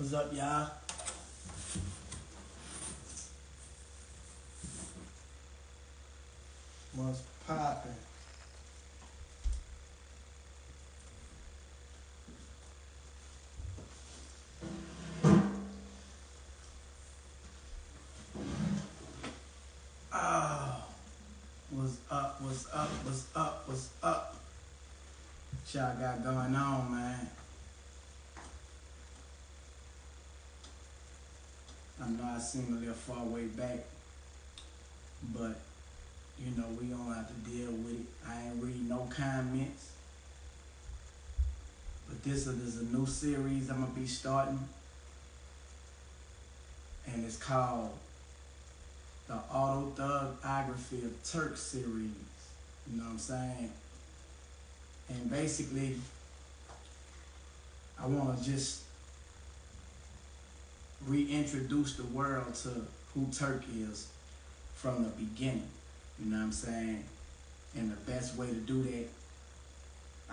What's up, y'all? What's poppin'? Oh, what's up? What's up? What's up? What's up? What y'all got going on, man? I know I seem a little far way back, but you know we gonna have to deal with it. I ain't read no comments, but this is a new series I'm gonna be starting, and it's called the AutoThugOgraphy of Turk series. You know what I'm saying? And basically, I want to just reintroduce the world to who Turk is from the beginning. You know what I'm saying? And the best way to do that,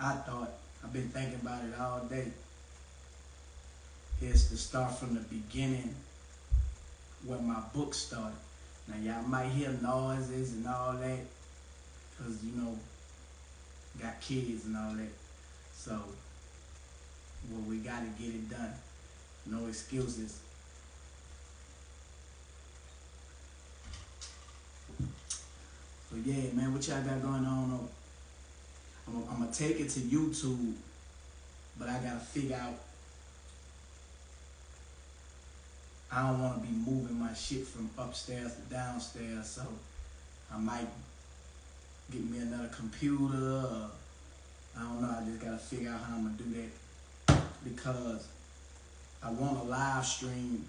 I thought, I've been thinking about it all day, is to start from the beginning where my book started. Now y'all might hear noises and all that, because you know, got kids and all that. So, well, we gotta get it done. No excuses. So yeah, man, what y'all got going on? I'm gonna take it to YouTube, but I gotta figure out, I don't wanna be moving my shit from upstairs to downstairs, so I might get me another computer, or I don't know, I just gotta figure out how I'm gonna do that, because I want to live stream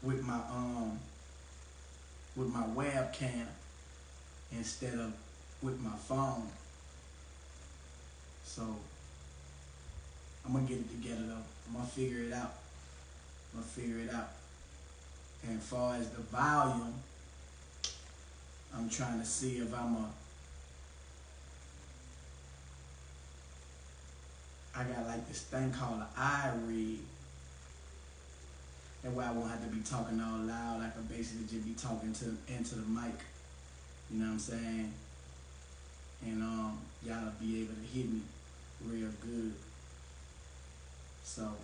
with my webcam instead of with my phone. So I'm gonna get it together though. I'm gonna figure it out. And as far as the volume, I'm trying to see if I got like this thing called an iRig. That way I won't have to be talking all loud. I can basically just be talking into the mic. You know what I'm saying? And y'all be able to hear me real good. So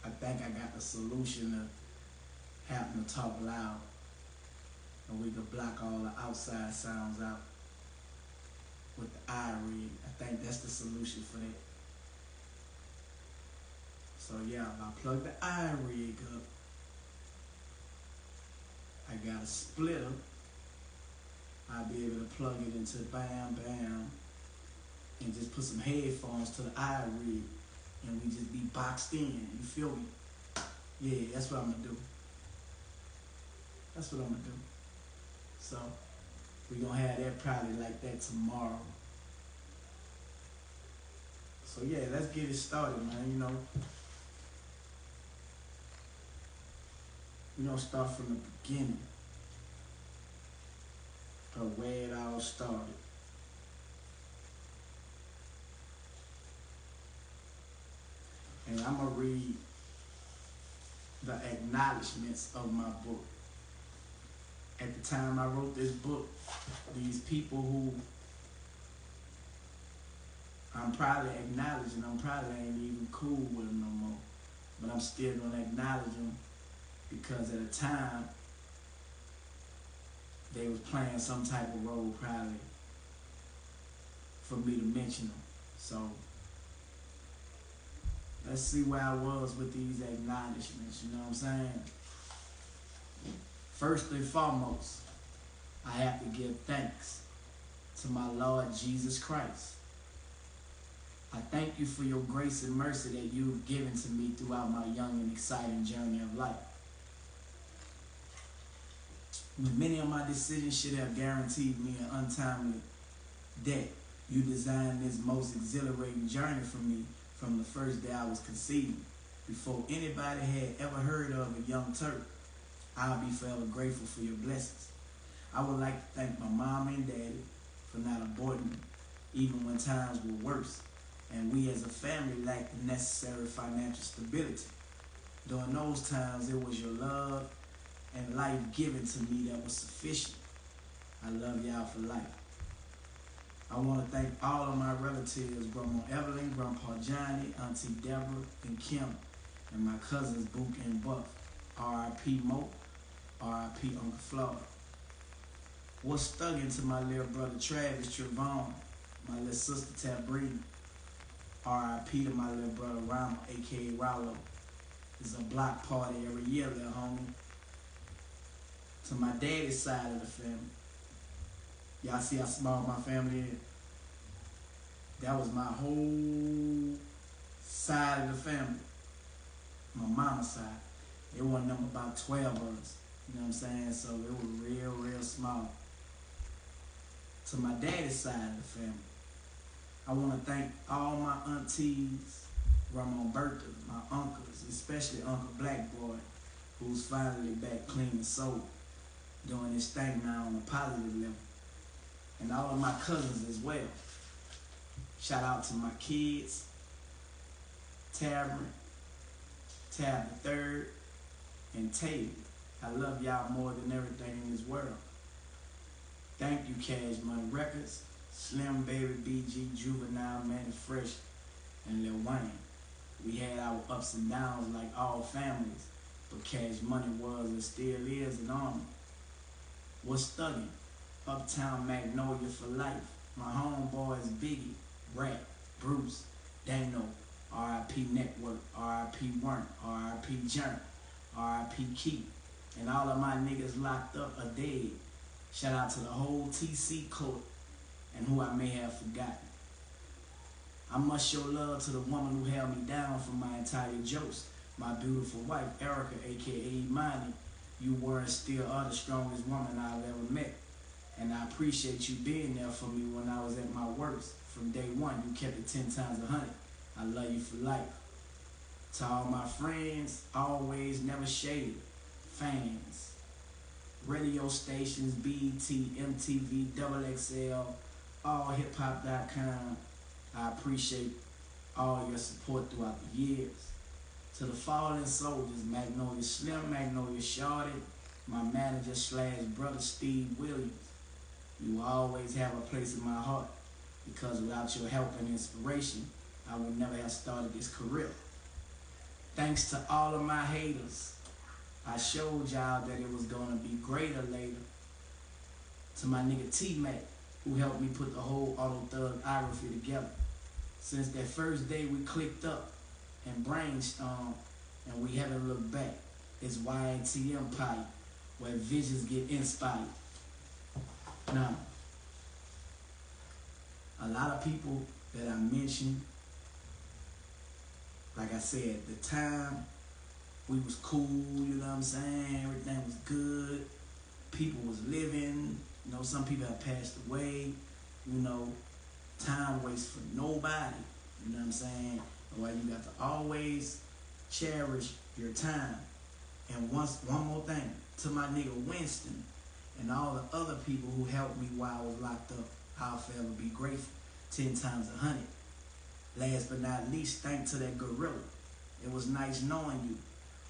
I think I got the solution to having to talk loud, and we could block all the outside sounds out with the iRig. I think that's the solution for that. So yeah, if I plug the iRig up, I got a splitter. I'll be able to plug it into Bam Bam and just put some headphones to the iRig, and we just be boxed in. You feel me? Yeah, that's what I'm gonna do. So we gonna have that probably like that tomorrow. So yeah, let's get it started, man. You know, start from the beginning of where it all started. And I'm gonna read the acknowledgments of my book. At the time I wrote this book, these people who I'm probably acknowledging, I'm probably ain't even cool with them no more, but I'm still gonna acknowledge them, because at the time they was playing some type of role probably for me to mention them. So let's see where I was with these acknowledgments, you know what I'm saying? First and foremost, I have to give thanks to my Lord Jesus Christ. I thank you for your grace and mercy that you've given to me throughout my young and exciting journey of life. When many of my decisions should have guaranteed me an untimely death, you designed this most exhilarating journey for me from the first day I was conceived. Before anybody had ever heard of a young Turk, I'll be forever grateful for your blessings. I would like to thank my mom and daddy for not aborting me, even when times were worse. and we as a family lacked the necessary financial stability. During those times, it was your love and life given to me that was sufficient. I love y'all for life. I want to thank all of my relatives, Grandma Evelyn, Grandpa Johnny, Auntie Deborah, and Kim, and my cousins Book and Buff. R.I.P. Mo, R.I.P. Uncle Florida. What's stuck into my little brother Travis Trevon, my little sister Tabrina. R.I.P. to my little brother Rama, a.k.a. Rollo. It's a block party every year, little homie. To my daddy's side of the family. Y'all see how small my family is? That was my whole side of the family. My mama's side. It wasn't number about 12 of us. You know what I'm saying? So it was real small. To my daddy's side of the family, I want to thank all my aunties, Grandma Bertha, my uncles, especially Uncle Black Boy, who's finally back clean and sober, doing this thing now on a positive level. And all of my cousins as well. Shout out to my kids, Tab the Third, and Taylor. I love y'all more than everything in this world. Thank you, Cash Money Records, Slim Baby, BG, Juvenile, Manny Fresh, and Lil Wayne. We had our ups and downs like all families, but Cash Money was and still is an army. What's thuggin'? Uptown Magnolia for life. My homeboys Biggie, Rat, Bruce, Dano, R.I.P. Network, R.I.P. Warren, R.I.P. Jern, R.I.P. Keith, and all of my niggas locked up are dead. Shout out to the whole TC court and who I may have forgotten. I must show love to the woman who held me down for my entire jokes. My beautiful wife, Erica, a.k.a. Imani. You were and still are the strongest woman I've ever met. And I appreciate you being there for me when I was at my worst. From day one, you kept it 10 times 100. I love you for life. To all my friends, always, never shaded, fans, radio stations, BET, MTV, XXL, allhiphop.com. I appreciate all your support throughout the years. To the fallen soldiers, Magnolia Slim, Magnolia Shorty, my manager / brother Steve Williams. You will always have a place in my heart because without your help and inspiration, I would never have started this career. Thanks to all of my haters, I showed y'all that it was gonna be greater later. To my nigga T-Mac, who helped me put the whole AutoThugOgraphy together. Since that first day we clicked up and brainstormed and we haven't looked back. It's YNT Empire, where visions get inspired. Now, a lot of people that I mentioned, like I said, at the time, we was cool, you know what I'm saying? Everything was good. People was living. You know, some people have passed away. You know, time waits for nobody. You know what I'm saying? Why you got to always cherish your time. And one more thing, to my nigga Winston and all the other people who helped me while I was locked up, I'll forever be grateful. 10 times 100. Last but not least, thanks to that gorilla. It was nice knowing you,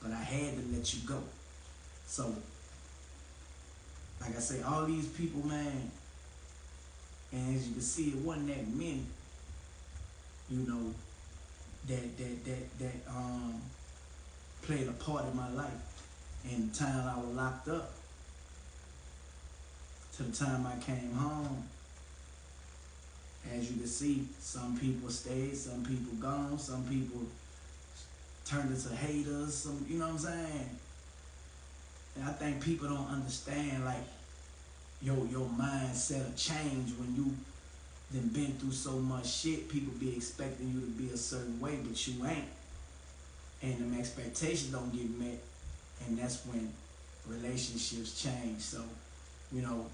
but I had to let you go. So, like I say, all these people, man, and as you can see, it wasn't that many, you know, that played a part in my life. And the time I was locked up, to the time I came home, as you can see, some people stayed, some people gone, some people turned into haters, some, you know what I'm saying? And I think people don't understand, like, your mindset will change when you then been through so much shit. People be expecting you to be a certain way, but you ain't. And them expectations don't get met, and that's when relationships change. So, you know,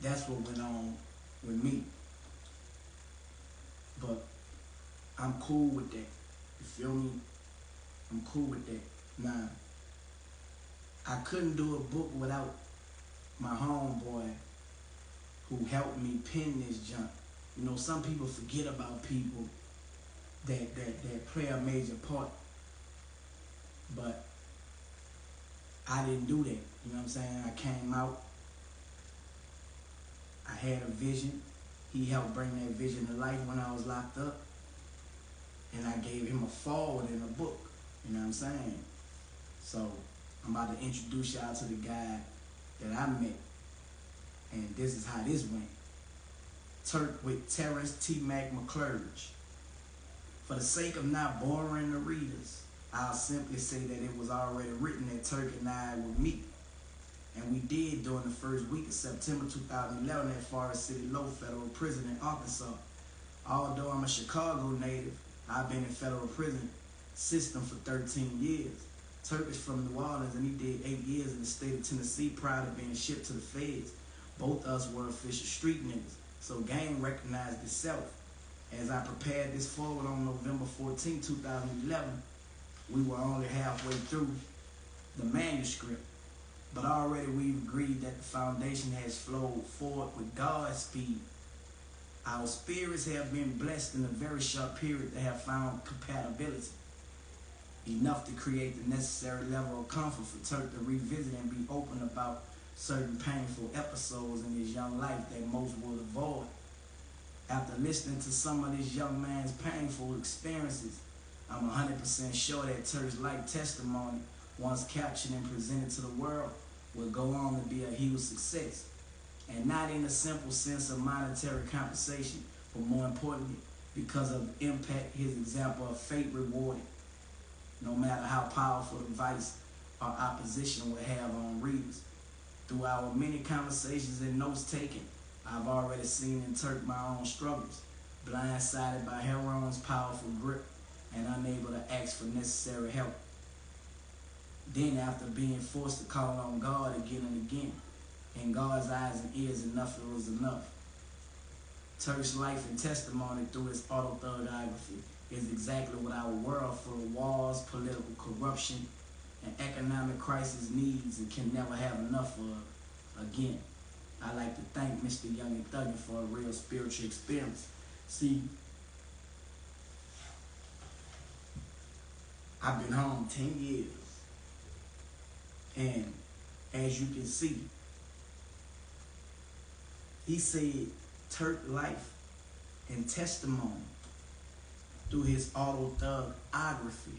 that's what went on with me. But I'm cool with that. You feel me? I'm cool with that. Now, I couldn't do a book without my homeboy who helped me pen this junk. You know, some people forget about people that play a major part. But I didn't do that. You know what I'm saying? I came out. I had a vision. He helped bring that vision to life when I was locked up. And I gave him a forward in a book. You know what I'm saying? So I'm about to introduce y'all to the guy that I met. And this is how this went. Turk with Terrence T. Mac McClurge. For the sake of not boring the readers, I'll simply say that it was already written that Turk and I would meet. And we did during the first week of September 2011 at Forest City Low Federal Prison in Arkansas. Although I'm a Chicago native, I've been in federal prison system for 13 years. Turk is from New Orleans and he did 8 years in the state of Tennessee prior to being shipped to the feds. Both of us were official street niggas, so game recognized itself. As I prepared this forward on November 14, 2011, we were only halfway through the manuscript, but already we've agreed that the foundation has flowed forward with God's speed. Our spirits have been blessed in a very short period to have found compatibility, enough to create the necessary level of comfort for Turk to revisit and be open about certain painful episodes in his young life that most will avoid. After listening to some of this young man's painful experiences, I'm 100% sure that Turk's life testimony, once captured and presented to the world, will go on to be a huge success. And not in a simple sense of monetary compensation, but more importantly, because of the impact his example of fate rewarded, no matter how powerful advice or opposition will have on readers. Through our many conversations and notes taken, I've already seen in Turk my own struggles, blindsided by heroin's powerful grip and unable to ask for necessary help. Then after being forced to call on God again and again, in God's eyes and ears, enough was enough. Turk's life and testimony through his AutoThugOgraphy is exactly what our world full of wars, political corruption, and economic crisis needs and can never have enough of. Again, I'd like to thank Mr. Young and Thuggin for a real spiritual experience. See, I've been home 10 years. And as you can see, he said Turk life and testimony through his AutoThugOgraphy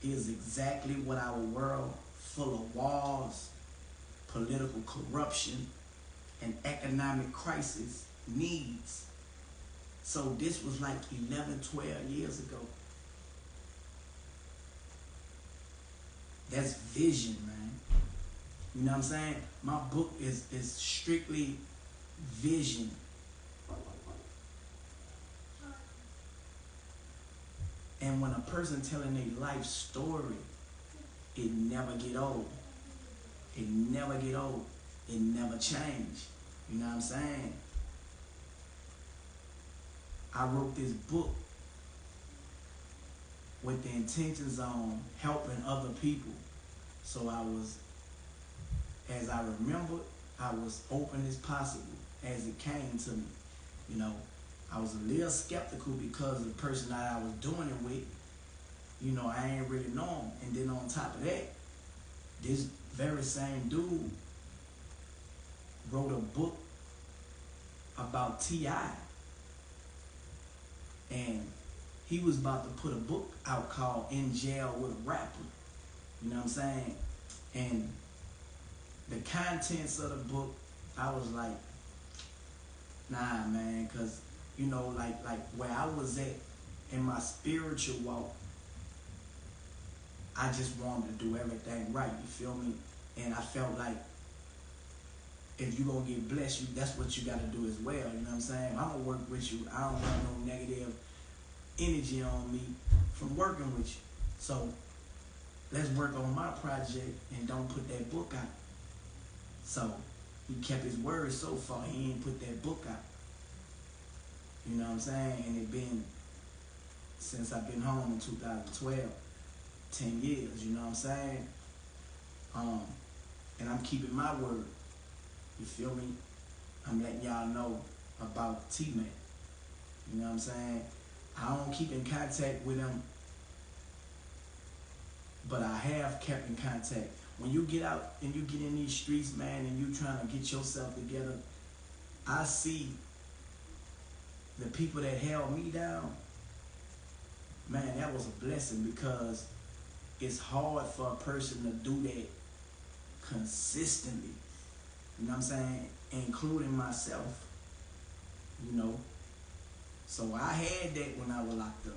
is exactly what our world full of wars, political corruption, and economic crisis needs. So this was like 11, 12 years ago. That's vision, man. You know what I'm saying? My book is strictly vision. And when a person telling their life story, it never get old. It never get old. It never change. You know what I'm saying? I wrote this book with the intentions on helping other people. So I was, as I remembered, I was open as possible as it came to me. You know, I was a little skeptical because of the person that I was doing it with. You know, I ain't really know him. And then on top of that, this very same dude wrote a book about T.I. And he was about to put a book out called In Jail with a Rapper. You know what I'm saying? And the contents of the book, I was like, nah, man, because, you know, like where I was at in my spiritual walk, I just wanted to do everything right, you feel me? And I felt like if you're going to get blessed, that's what you got to do as well, you know what I'm saying? I'm going to work with you. I don't want no negative energy on me from working with you. So let's work on my project and don't put that book out. So he kept his word so far, he ain't put that book out. You know what I'm saying? And it been, since I've been home in 2012, 10 years, you know what I'm saying? And I'm keeping my word. You feel me? I'm letting y'all know about T-Mac. You know what I'm saying? I don't keep in contact with them, but I have kept in contact. When you get out and you get in these streets, man, and you trying to get yourself together, I see the people that held me down. Man, that was a blessing, because it's hard for a person to do that consistently. You know what I'm saying? Including myself. You know? So I had that when I was locked up.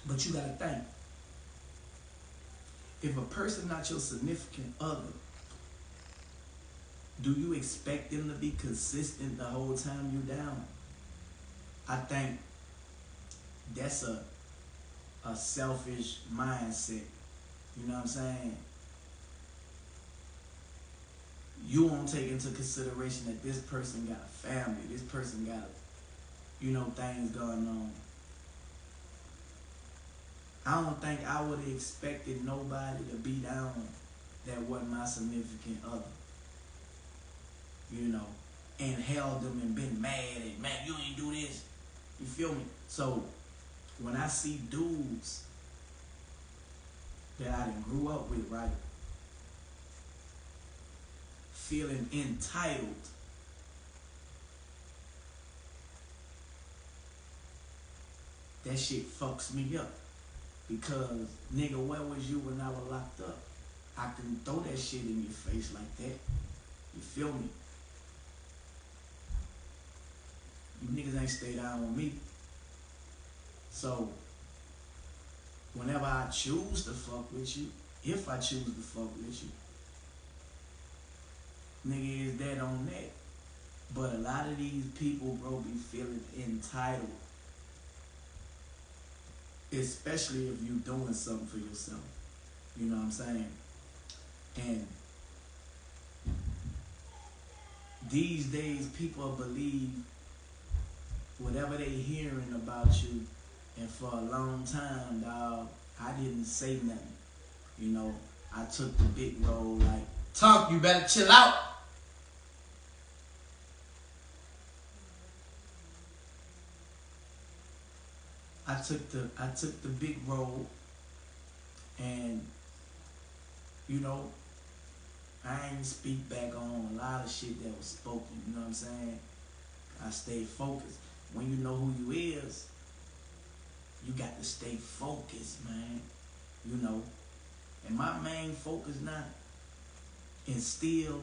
But you gotta think. If a person not your significant other, do you expect them to be consistent the whole time you're down? I think that's a selfish mindset. You know what I'm saying? You won't take into consideration that this person got a family, this person got, things going on. I don't think I would have expected nobody to be down that wasn't my significant other. And held them and been mad at, man, you ain't do this. You feel me? So when I see dudes that I done grew up with, right, feeling entitled, that shit fucks me up. Because, nigga, where was you when I was locked up? I couldn't throw that shit in your face like that. You feel me? You niggas ain't stay down with me. So, whenever I choose to fuck with you, if I choose to fuck with you, nigga, is that on that. But a lot of these people, bro, be feeling entitled. Especially if you doing something for yourself. You know what I'm saying? And these days, people believe whatever they hearing about you. And for a long time, dog, I didn't say nothing. I took the big role like, Turk, you better chill out. I took the big role, and I ain't speak back on a lot of shit that was spoken. You know what I'm saying? I stayed focused. When you know who you is, you got to stay focused, man. And my main focus now, and still,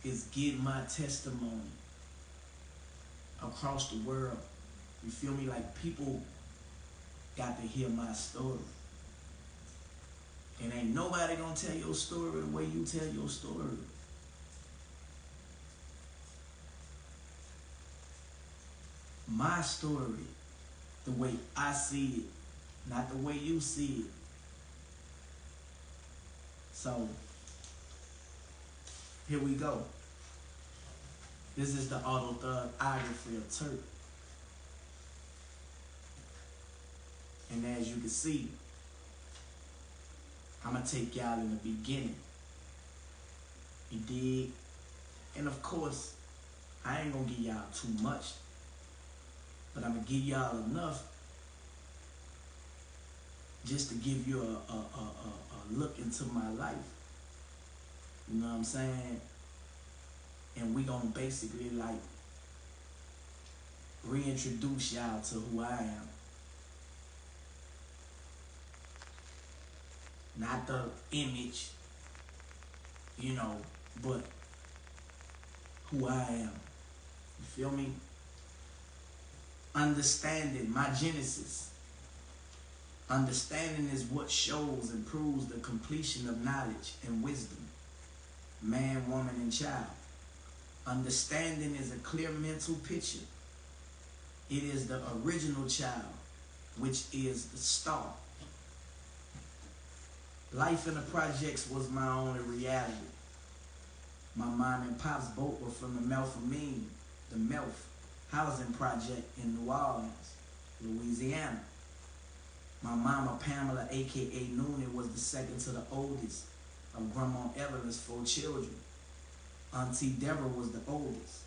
is getting my testimony across the world. You feel me? Like, people got to hear my story. And ain't nobody gonna tell your story the way you tell your story. My story, the way I see it, not the way you see it. So, here we go. This is the AutoThugOgraphy of Turk. And as you can see, I'm going to take y'all in the beginning. You dig? And of course, I ain't going to give y'all too much. But I'm going to give y'all enough just to give you a look into my life. You know what I'm saying? And we going to basically like reintroduce y'all to who I am. Not the image, but who I am. You feel me? Understanding my genesis. Understanding is what shows and proves the completion of knowledge and wisdom. Man, woman, and child. Understanding is a clear mental picture. It is the original child, which is the star. Life in the projects was my only reality. My mom and pop's both were from the Melf housing project in New Orleans, Louisiana. My mama, Pamela, a.k.a. Noonan, was the second to the oldest of Grandma Evelyn's 4 children. Auntie Deborah was the oldest.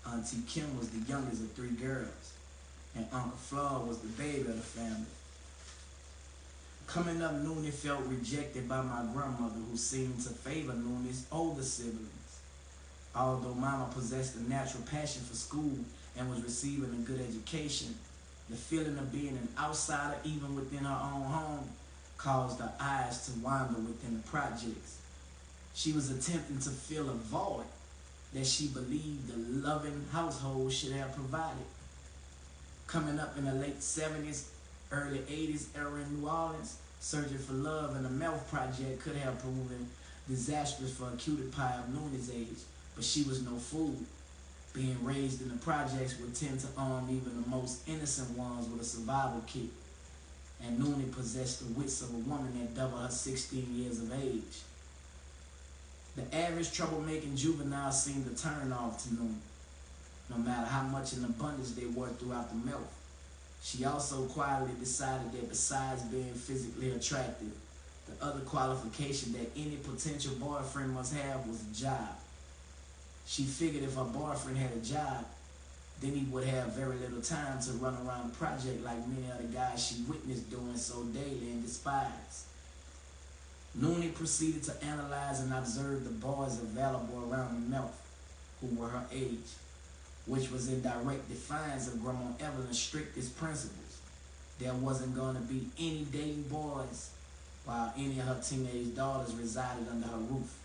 Auntie Kim was the youngest of 3 girls, and Uncle Flaw was the baby of the family. Coming up, Noonie felt rejected by my grandmother, who seemed to favor Noonie's older siblings. Although Mama possessed a natural passion for school and was receiving a good education, the feeling of being an outsider even within her own home caused her eyes to wander within the projects. She was attempting to fill a void that she believed the loving household should have provided. Coming up in the late 70s, early 80s era in New Orleans, searching for love in the Meth Project could have proven disastrous for a cutie pie of Noonie's age, but she was no fool. Being raised in the projects would tend to arm even the most innocent ones with a survival kit, and Noonie possessed the wits of a woman that doubled her 16 years of age. The average troublemaking juvenile seemed to turn off to Noonie, no matter how much in abundance they were throughout the Meth. She also quietly decided that besides being physically attractive, the other qualification that any potential boyfriend must have was a job. She figured if her boyfriend had a job, then he would have very little time to run around the project like many other guys she witnessed doing so daily and despised. Noonie proceeded to analyze and observe the boys available around the Meth who were her age, which was in direct defiance of Grandma Evelyn's strictest principles. There wasn't going to be any dating boys while any of her teenage daughters resided under her roof.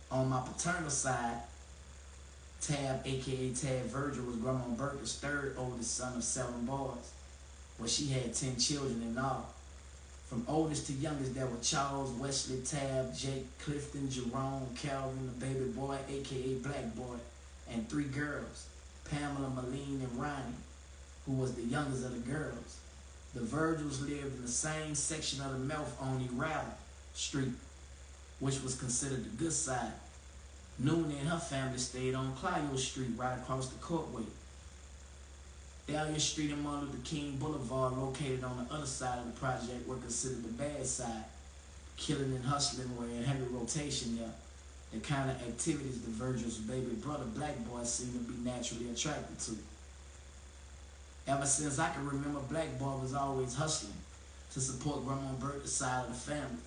On my paternal side, Tab, aka Tab Virgil, was Grandma Burke's 3rd oldest son of 7 boys, but she had 10 children in all. From oldest to youngest, there were Charles, Wesley, Tab, Jake, Clifton, Jerome, Calvin, the baby boy, aka Black Boy, and 3 girls, Pamela, Malene, and Ronnie, who was the youngest of the girls. The Virgils lived in the same section of the Meth on Rattle Street, which was considered the good side. Noonie and her family stayed on Clio Street, right across the courtway. Dahlia Street and Martin Luther King Boulevard, located on the other side of the project, were considered the bad side. Killing and hustling were in heavy rotation there. The kind of activities the Virgil's baby brother Black Boy seemed to be naturally attracted to. Ever since I can remember, Black Boy was always hustling to support Grandma Burke's side of the family.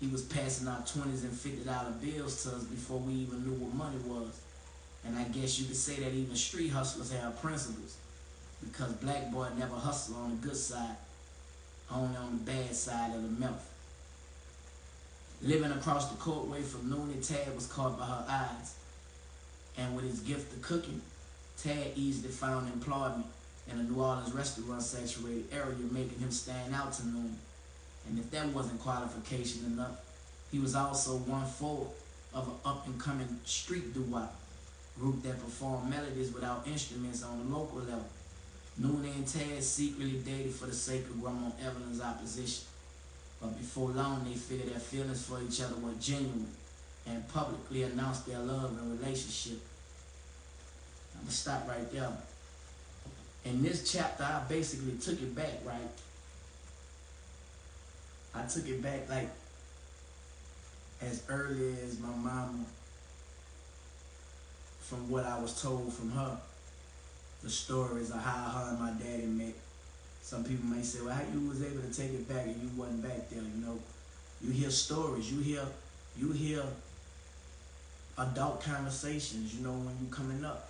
He was passing out 20s and $50 bills to us before we even knew what money was. And I guess you could say that even street hustlers have principles, because Black Boy never hustled on the good side, only on the bad side of the Meth. Living across the courtway from Noonie, Tad was caught by her eyes. And with his gift of cooking, Tad easily found employment in a New Orleans restaurant-saturated area, making him stand out to Noonie. And if that wasn't qualification enough, he was also 1/4 of an up-and-coming street doo-wop group that performed melodies without instruments on the local level. Noonie and Tad secretly dated for the sake of Grandma Evelyn's opposition. But before long, they figured their feelings for each other were genuine and publicly announced their love and relationship. I'm going to stop right there. In this chapter, I basically took it back, right? I took it back like as early as my mama, from what I was told from her, the stories of how her and my daddy met. Some people may say, well, how you was able to take it back and you wasn't back there, you know? You hear stories, you hear adult conversations, you know, when you coming up.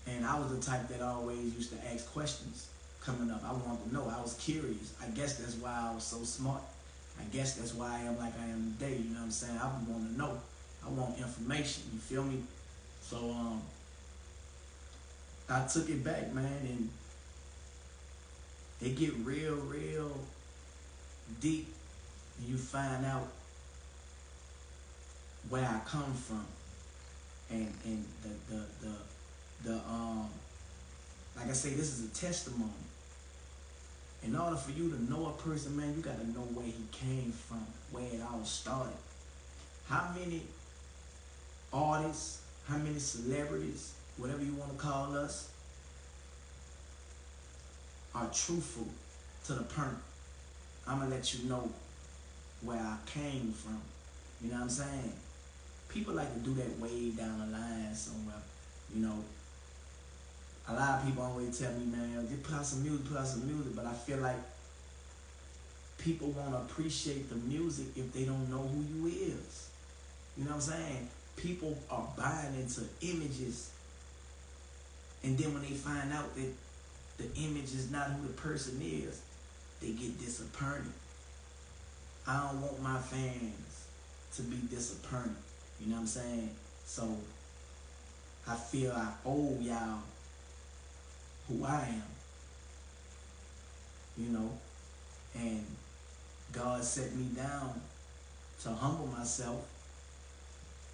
And I was the type that always used to ask questions coming up. I wanted to know. I was curious. I guess that's why I was so smart. I guess that's why I am like I am today, you know what I'm saying? I want to know. I want information, you feel me? So, I took it back, man, and it get real, real deep, and you find out where I come from, and the like I say, this is a testimony. In order for you to know a person, man, you got to know where he came from, where it all started. How many artists, how many celebrities, whatever you want to call us, are truthful to the point? I'm going to let you know where I came from. You know what I'm saying? People like to do that way down the line somewhere. You know, a lot of people always tell me, man, just put out some music, put out some music. But I feel like people won't appreciate the music if they don't know who you is. You know what I'm saying? People are buying into images, and then when they find out that the image is not who the person is, they get disappointed. I don't want my fans to be disappointed. You know what I'm saying? So I feel I owe y'all who I am. You know? And God set me down to humble myself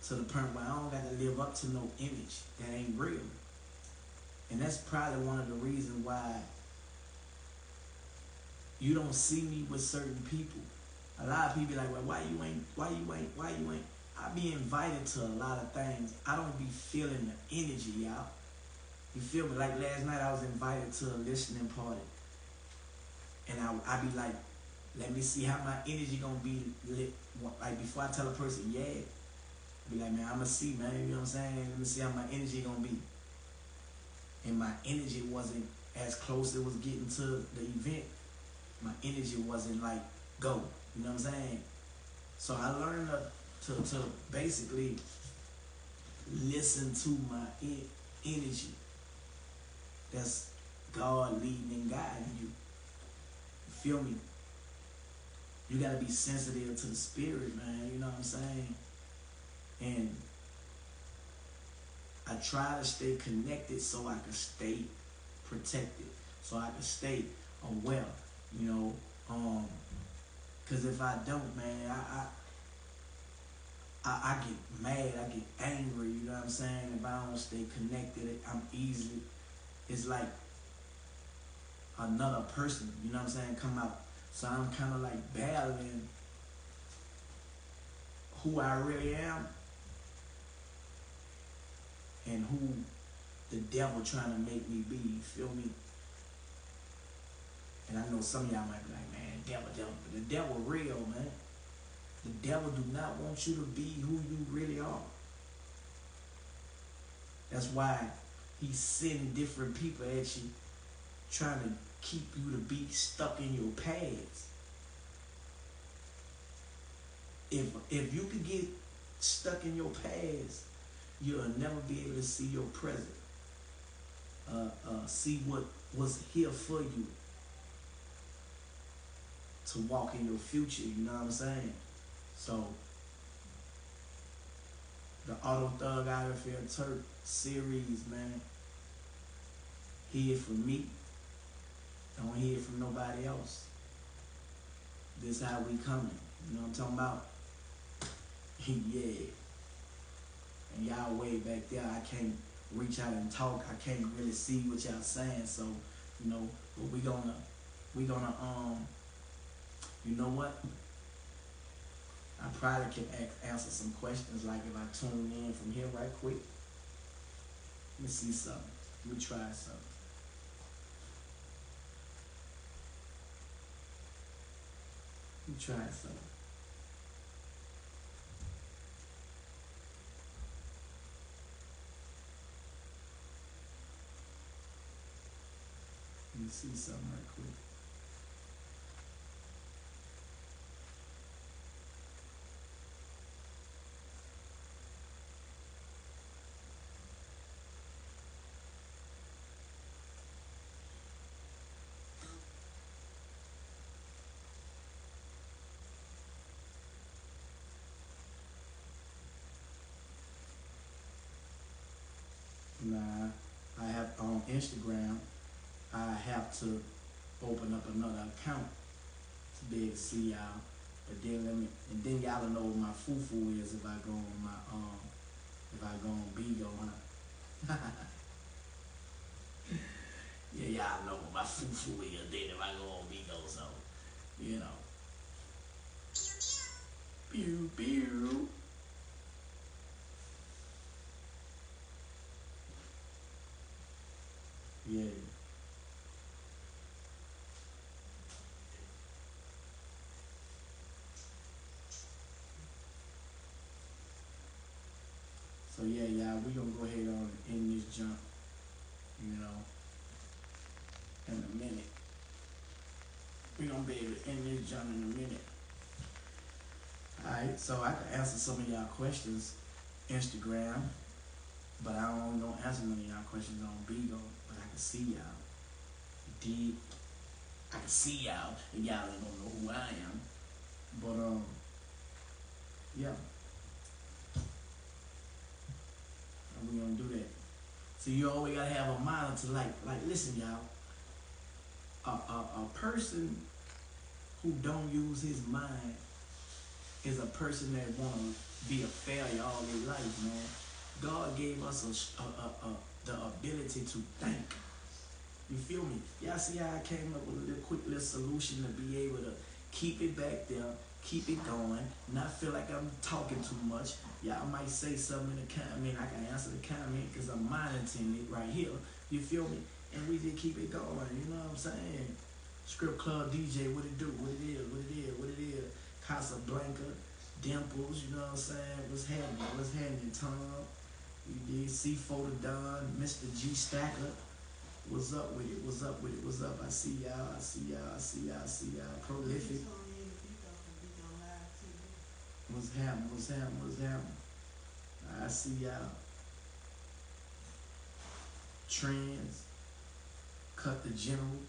to the point where I don't got to live up to no image that ain't real. And that's probably one of the reasons why you don't see me with certain people. A lot of people be like, well, why you ain't? I be invited to a lot of things. I don't be feeling the energy, y'all. You feel me? Like last night I was invited to a listening party. And I be like, let me see how my energy gonna be lit. Like before I tell a person, yeah. I be like, man, I'ma see, man. You know what I'm saying? Let me see how my energy gonna be. And my energy wasn't as close as it was getting to the event. My energy wasn't like, go. You know what I'm saying? So I learned to basically listen to my energy. That's God leading and guiding you. You feel me? You gotta be sensitive to the spirit, man. You know what I'm saying? And I try to stay connected so I can stay protected, so I can stay aware. You know, because if I don't, man, I get mad, I get angry. You know what I'm saying? If I don't stay connected, I'm easily. It's like another person. You know what I'm saying? Come out. So I'm kind of like battling who I really am and who the devil trying to make me be. You feel me? And I know some of y'all might be like, man, devil. But the devil real, man. The devil do not want you to be who you really are. That's why he's sending different people at you, trying to keep you to be stuck in your past. If you could get stuck in your past, you'll never be able to see your present. See what was here for you to walk in your future. You know what I'm saying? So the AutoThugOgraphy Of Turk series, man, hear it from me. Don't hear it from nobody else. This how we coming. You know what I'm talking about? Yeah. And y'all way back there, I can't reach out and talk. I can't really see what y'all saying. So, you know, but we gonna you know what? I probably can answer some questions like if I tune in from here right quick. Let me see something. Let me try something. Let me try something. Let me see something right quick. Nah, I have on Instagram. I have to open up another account to be able to see y'all. But then y'all don't know what my foo-foo is if I go on my if I go on Bigo, huh? Yeah, y'all know what my foo-foo is then if I go on Bigo, so you know. Pew pew. Yeah. So yeah, y'all, we gonna go ahead on and end this jump, you know, in a minute. We gonna be able to end this jump in a minute. Alright, so I can answer some of y'all questions, Instagram, but I don't gonna answer none of y'all questions on Bigo, but I can see y'all. Deep. I can see y'all, and y'all ain't gonna know who I am. But yeah. And we gonna do that. So you always gotta have a mind to like listen, y'all. A person who don't use his mind is a person that wanna be a failure all their life, man. God gave us the ability to think. You feel me? Y'all see how I came up with a little quick little solution to be able to keep it back there, keep it going, not feel like I'm talking too much. Y'all might say something in the comment. I can answer the comment because I'm monitoring it right here. You feel me? And we just keep it going. You know what I'm saying? Script Club DJ, what it do? What it is? What it is? What it is? Casablanca, Dimples. You know what I'm saying? What's happening? What's happening, Tom? You did C4 the Don, Mr. G Stacker. What's up with it? What's up with it? What's up? I see y'all. I see y'all. I see y'all. I see y'all. Prolific. What's happening? What's happening? What's happening? I see y'all. Trends. Cut the general.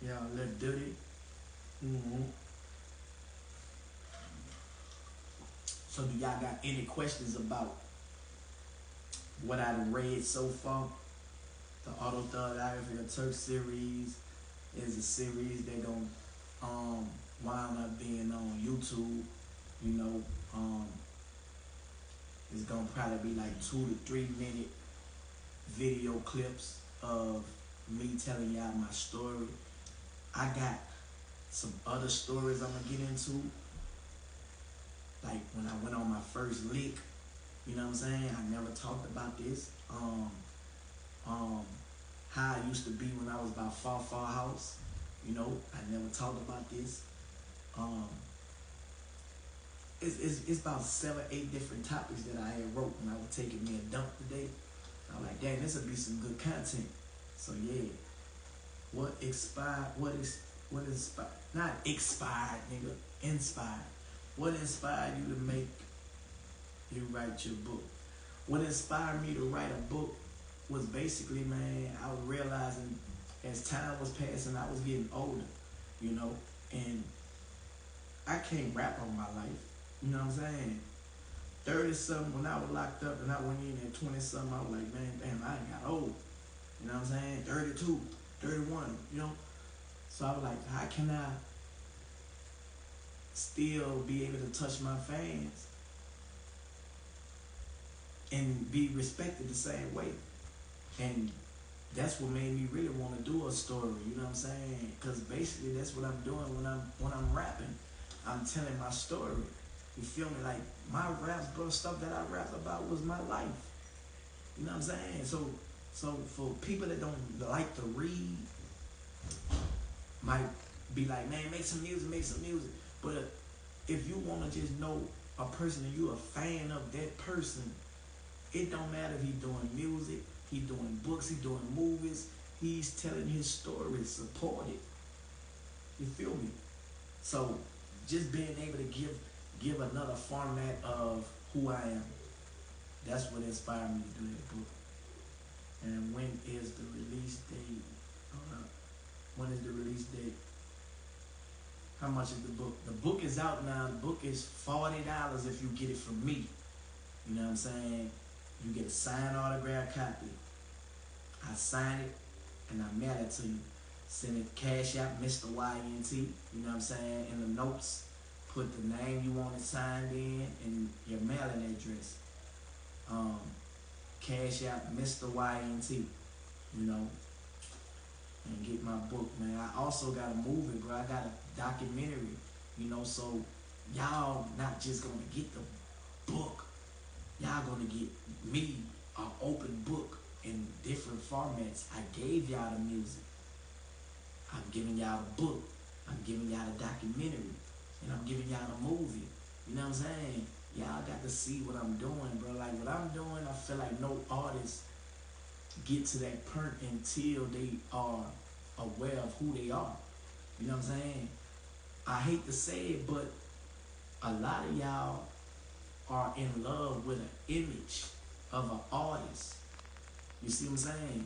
Y'all let dirty. So do y'all got any questions about what I done read so far? The AutoThugOgraphy of Turk series is a series that gonna wind up being on YouTube. You know, it's gonna probably be like 2 to 3 minute video clips of me telling y'all my story. I got some other stories I'm gonna get into. Like when I went on my first lick, you know what I'm saying? I never talked about this. How I used to be when I was about Far House. You know, I never talked about this. It's about 7, 8 different topics that I had wrote when I was taking me a dump today. I'm like, dang, this would be some good content. So yeah, what inspired? Not expired, nigga. Inspired. What inspired you to make you write your book? What inspired me to write a book was basically, man, I was realizing as time was passing, I was getting older, you know, and I can't rap on my life. You know what I'm saying? 30-something, when I was locked up and I went in at 20-something, I was like, man, damn, I ain't got old. You know what I'm saying? 32, 31, you know? So I was like, how can I still be able to touch my fans and be respected the same way? And that's what made me really want to do a story, you know what I'm saying? Because basically that's what I'm doing when I'm rapping. I'm telling my story. You feel me? Like my raps, bro, stuff that I rapped about was my life. You know what I'm saying? So for people that don't like to read, might be like, man, make some music. But if you want to just know a person and you're a fan of that person, it don't matter if he's doing music, he's doing books, he's doing movies, he's telling his story, support it. You feel me? So just being able to give another format of who I am, that's what inspired me to do that book. And when is the release date? When is the release date? How much is the book? The book is out now. The book is $40 if you get it from me. You know what I'm saying? You get a signed autograph copy. I sign it and I mail it to you. Send it Cash App, Mr. YNT. You know what I'm saying? In the notes, put the name you want it signed in and your mailing address. Cash App, Mr. YNT. You know, and get my book, man. I also got a movie, bro. I got a documentary. You know, so y'all not just gonna get the book. Y'all gonna get me, an open book in different formats. I gave y'all the music. I'm giving y'all the book. I'm giving y'all the documentary. And I'm giving y'all the movie. You know what I'm saying? y'all got to see what I'm doing, bro. Like what I'm doing, I feel like no artist get to that point until they are aware of who they are. You know what I'm saying? I hate to say it, but a lot of y'all are in love with an image of an artist. You see what I'm saying?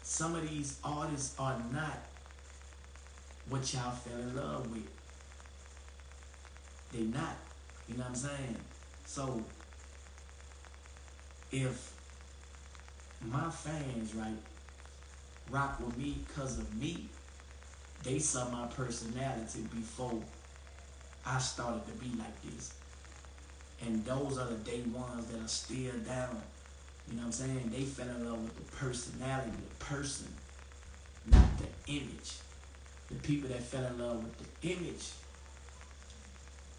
Some of these artists are not what y'all fell in love with. They not. You know what I'm saying? So if my fans, right, rock with me because of me, they saw my personality before I started to be like this. And those are the day ones that are still down. You know what I'm saying? They fell in love with the personality, the person, not the image. The people that fell in love with the image,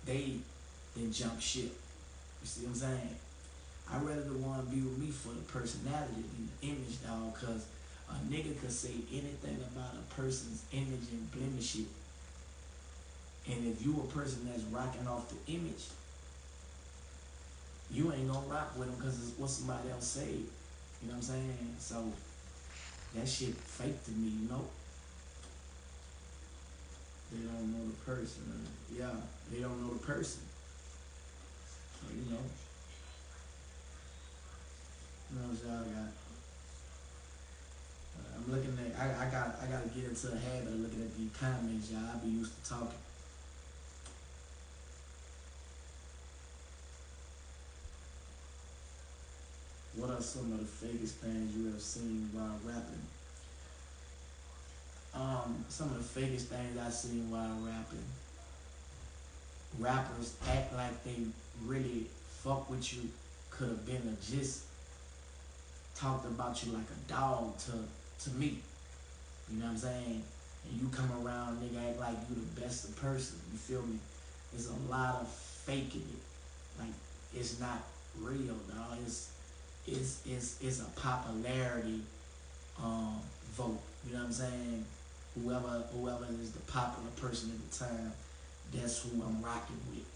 they then jump ship. You see what I'm saying? I'd rather the one be with me for the personality than the image, dog, because a nigga could say anything about a person's image and blemish it. And if you a person that's rocking off the image, you ain't gonna rock with them because it's what somebody else say. You know what I'm saying? So that shit fake to me, you know? They don't know the person. Yeah, they don't know the person. So, you know what y'all got. I'm looking at, I gotta get into a habit of looking at these comments, y'all. I be used to talking. What are some of the fakest things you have seen while rapping? Some of the fakest things I've seen while rapping. Rappers act like they really fuck with you. Could have been a just talked about you like a dog to me. You know what I'm saying? And you come around, nigga, act like you the best of person. You feel me? There's a lot of faking it. Like it's not real, dog. It's a popularity vote. You know what I'm saying? Whoever is the popular person at the time, that's who I'm rocking with.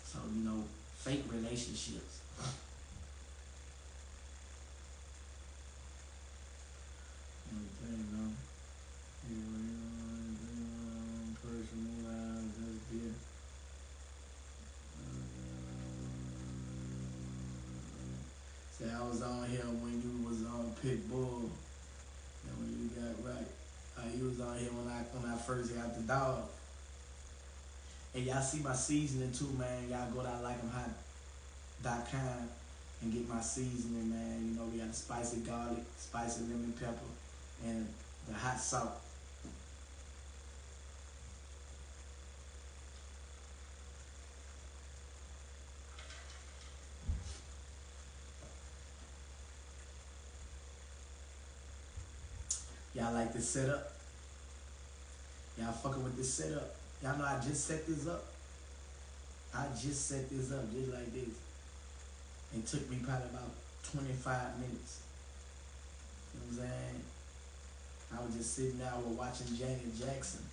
So, you know, fake relationships. Personal lives, that's good. Say I was on here when you was on Pitbull, and when you got right. You was on here when I first got the dog. And y'all see my seasoning too, man. Y'all go to ILike'emHot.com and get my seasoning, man. You know, we got the spicy garlic, spicy lemon pepper, and the hot salt. Y'all like this setup? Y'all fucking with this setup? Y'all know I just set this up. I just set this up just like this. It took me probably about 25 minutes. You know what I'm saying? I was just sitting there, watching Janet Jackson.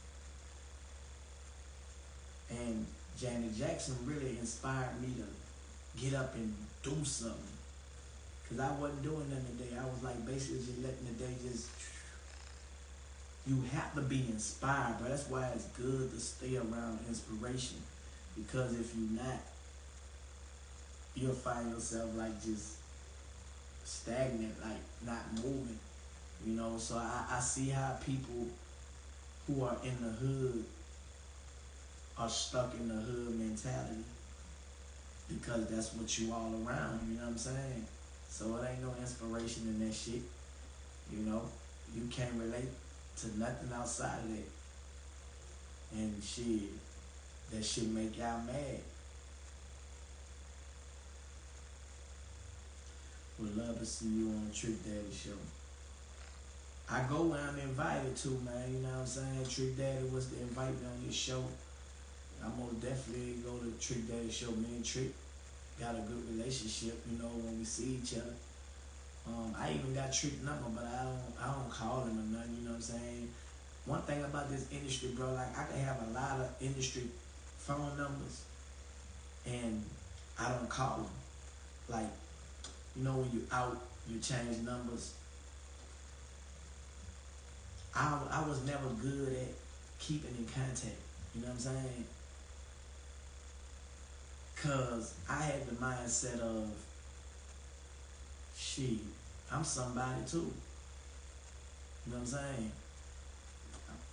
And Janet Jackson really inspired me to get up and do something. Because I wasn't doing nothing today. I was like basically just letting the day just... You have to be inspired, bro. That's why it's good to stay around inspiration. Because if you're not, you'll find yourself like just stagnant, like not moving. You know, so I see how people who are in the hood are stuck in the hood mentality because that's what you all around, you know what I'm saying? So it ain't no inspiration in that shit, you know? You can't relate to nothing outside of that. And shit, that shit make y'all mad. Would love to see you on a Trick Daddy show. I go where I'm invited to, man, you know what I'm saying? Trick Daddy was to invite me on your show. I'm gonna definitely go to Trick Daddy show. Me and Trick got a good relationship, you know, when we see each other. I even got Trick number, but I don't call him or nothing, you know what I'm saying? One thing about this industry, bro, like I can have a lot of industry phone numbers and I don't call them. Like, you know, when you out, you change numbers. I was never good at keeping in contact. You know what I'm saying? Cause I had the mindset of, shit, I'm somebody too. You know what I'm saying?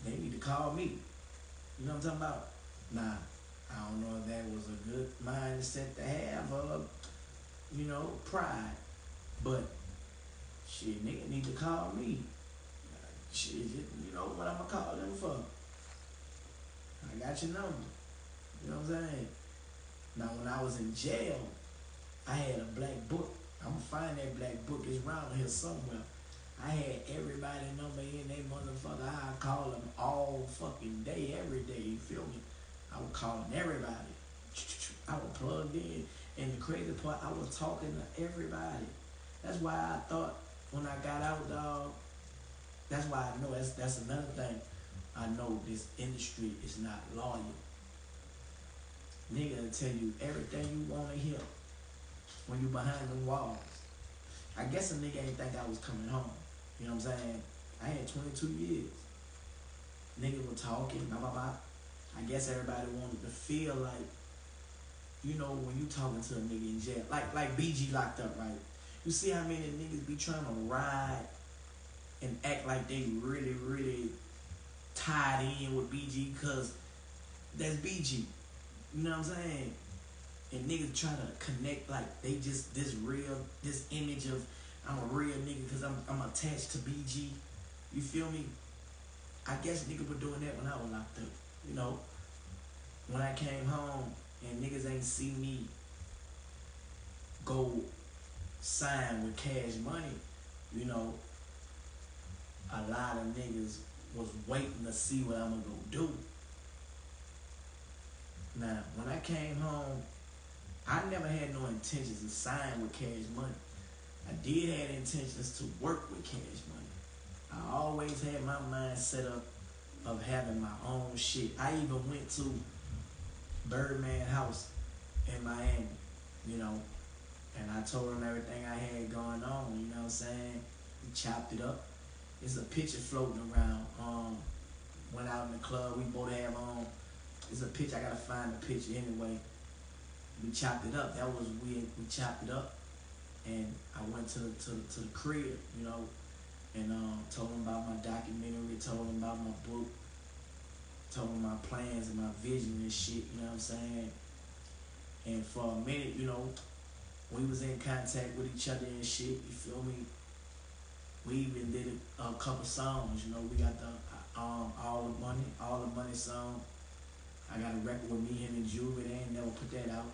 They need to call me. You know what I'm talking about? Nah, I don't know if that was a good mindset to have, you know, pride. But shit, nigga need to call me. Shit, you know what I'm gonna call them for? I got your number. You know what I'm saying? Now, when I was in jail, I had a black book. I'm gonna find that black book. It's around here somewhere. I had everybody number in that motherfucker. I call them all fucking day, every day. You feel me? I was calling everybody. I was plugged in. And the crazy part, I was talking to everybody. That's why I thought when I got out, dog, that's why I know that's another thing. I know this industry is not loyal. Nigga will tell you everything you want to hear when you behind them walls. I guess a nigga ain't think I was coming home. You know what I'm saying? I had 22 years. Niggas were talking, blah, blah, blah. I guess everybody wanted to feel like, you know, when you talking to a nigga in jail, like BG locked up, right? You see how many niggas be trying to ride and act like they really, really tied in with BG because that's BG. You know what I'm saying? And niggas try to connect like they just this image of I'm a real nigga because I'm attached to BG. You feel me? I guess niggas were doing that when I was locked up. You know, when I came home and niggas ain't see me go sign with Cash Money, you know, a lot of niggas was waiting to see what I'm gonna go do. Now, when I came home, I never had no intentions to sign with Cash Money. I did have intentions to work with Cash Money. I always had my mind set up of having my own shit. I even went to Birdman House in Miami, you know, and I told him everything I had going on, you know what I'm saying? We chopped it up. There's a picture floating around. Went out in the club, we both have on. There's a picture, I gotta find the picture anyway. We chopped it up. That was weird. We chopped it up, and I went to the crib, you know, and told him about my documentary, told him about my book, told him my plans and my vision and shit. You know what I'm saying? And for a minute, you know, we was in contact with each other and shit. You feel me? We even did a couple songs. You know, we got the all the money song. I got a record with me, him, and Juvie. They ain't never put that out.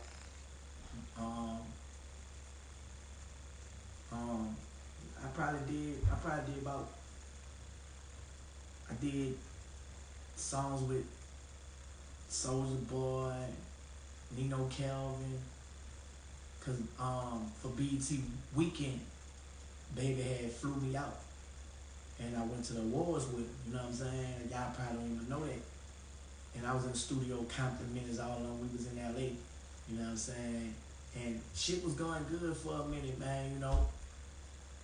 I did songs with Soulja Boy, Nino Calvin, cause for BET Weekend, Baby had flew me out, and I went to the awards with him. You know what I'm saying? Y'all probably don't even know that. And I was in the studio counting minutes all along. We was in LA. You know what I'm saying? And shit was going good for a minute, man, you know.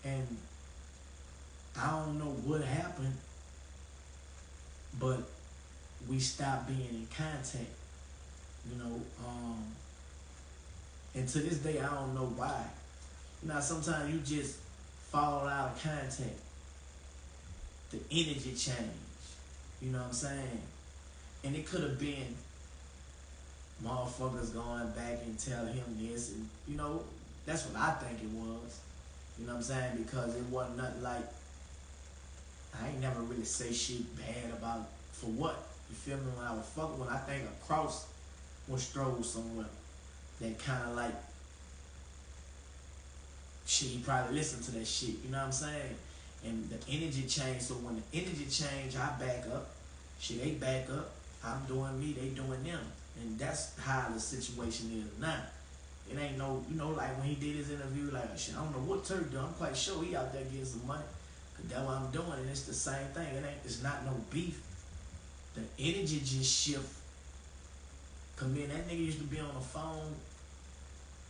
And I don't know what happened, but we stopped being in contact, you know. And to this day, I don't know why. You know, sometimes you just fall out of contact. The energy change. You know what I'm saying? And it could have been motherfuckers going back and telling him this, and you know, that's what I think it was. You know what I'm saying? Because it wasn't nothing like, I ain't never really say shit bad about, for what? You feel me? When I was fucking, when I think a cross was strolled somewhere, that kind of like, shit, he probably listened to that shit, you know what I'm saying? And the energy change, so when the energy change, I back up. Shit, they back up. I'm doing me, they doing them. And that's how the situation is now. It ain't no, you know, like when he did his interview, like, shit, I don't know what Turk do. I'm quite sure he out there getting some money. Cause that's what I'm doing, and it's the same thing. It's not no beef. The energy just shift. Cause me and that nigga used to be on the phone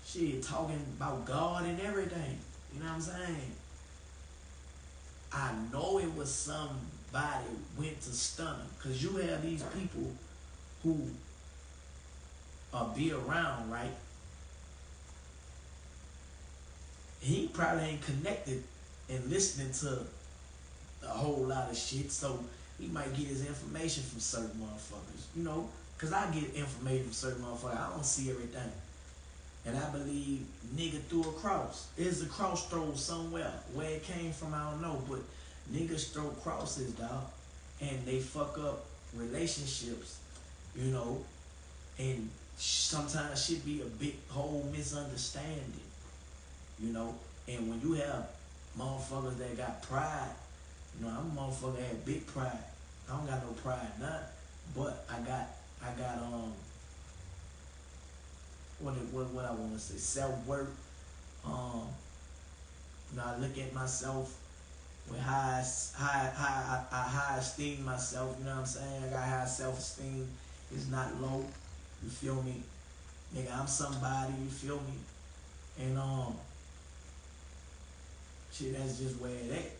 shit, talking about God and everything. You know what I'm saying? I know it was somebody went to stun him. Because you have these people who be around, right? He probably ain't connected and listening to a whole lot of shit, so he might get his information from certain motherfuckers, you know? Because I get information from certain motherfuckers. I don't see everything. And I believe nigga threw a cross. There's a cross throw somewhere. Where it came from, I don't know. But niggas throw crosses, dog. And they fuck up relationships, you know? And sometimes shit be a big whole misunderstanding, you know? And when you have motherfuckers that got pride, you know, I'm a motherfucker that had big pride. I don't got no pride now, but I got what I want to say, self-worth. You know, I look at myself with high esteem myself. You know what I'm saying? I got high self-esteem. It's not low. You feel me? Nigga, I'm somebody. You feel me? And shit, that's just where it at.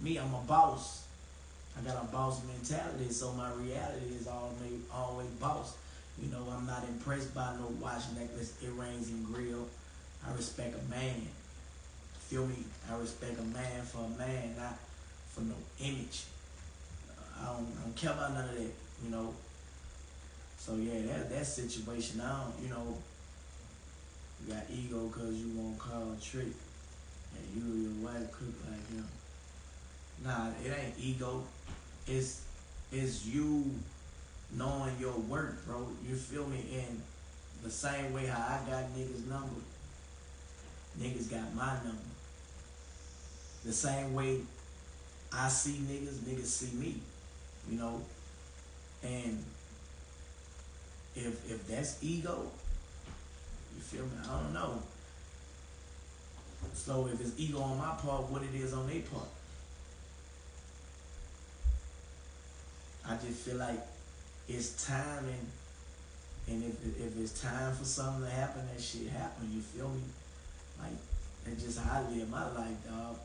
Me, I'm a boss. I got a boss mentality, so my reality is always boss. You know, I'm not impressed by no watch, necklace, earrings, and grill. I respect a man. Feel me? I respect a man for a man, not for no image. I don't care about none of that, you know. So yeah, that situation. I don't, you know, you got ego because you won't call a trick, and you or your wife cook like him. Nah, it ain't ego. It's you knowing your worth, bro. You feel me? In the same way how I got niggas' number, niggas got my number. The same way I see niggas, niggas see me. You know? And if that's ego, you feel me? I don't know. So if it's ego on my part, what it is on their part. I just feel like it's time, and if it's time for something to happen, that shit happen. You feel me? Like, that's just how I live my life, dog.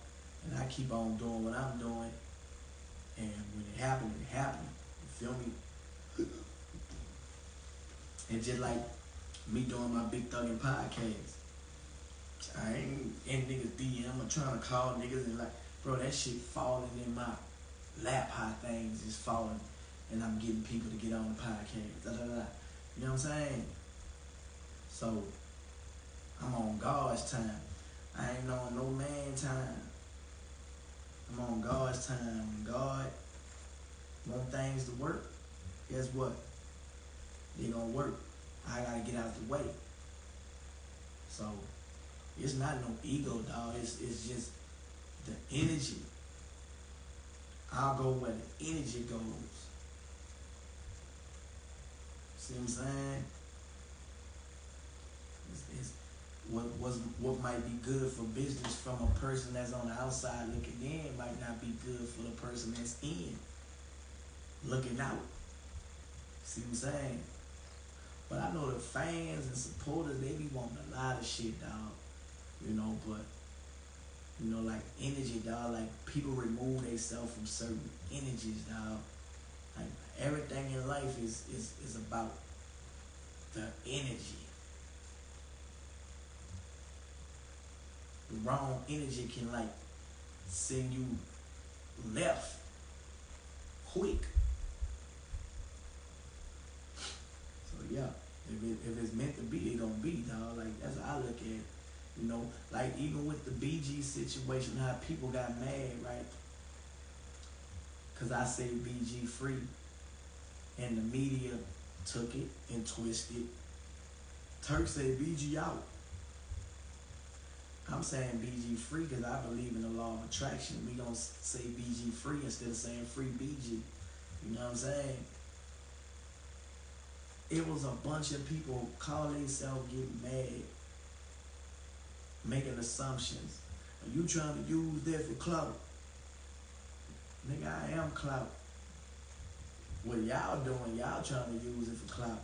And I keep on doing what I'm doing. And when it happened, it happened. You feel me? And just like me doing my Big Thuggin' podcast. I ain't in niggas DM. I'm trying to call niggas and like, bro, that shit falling in my lap, how things is falling. And I'm getting people to get on the podcast. Da, da, da. You know what I'm saying? So, I'm on God's time. I ain't on no man time. I'm on God's time. When God want things to work, guess what? They gonna work. I gotta get out the way. So, it's not no ego, dog. It's just the energy. I'll go where the energy goes. See what I'm saying? It's what might be good for business from a person that's on the outside looking in might not be good for the person that's in looking out. See what I'm saying? But I know the fans and supporters, they be wanting a lot of shit, dog. You know, but you know, like energy, dog. Like people remove themselves from certain energies, dog. Like everything in life is about the energy. The wrong energy can like send you left quick. So yeah, if it's meant to be, it gonna be, dog. Like that's how I look at it. You know, like even with the BG situation, how people got mad, right? Cause I say BG free, and the media took it and twisted. Turk said BG out. I'm saying BG free because I believe in the law of attraction. We gonna say BG free instead of saying free BG. You know what I'm saying? It was a bunch of people calling themselves getting mad, making assumptions. Are you trying to use that for clout? Nigga, I am clout. What y'all doing, y'all trying to use it for clout.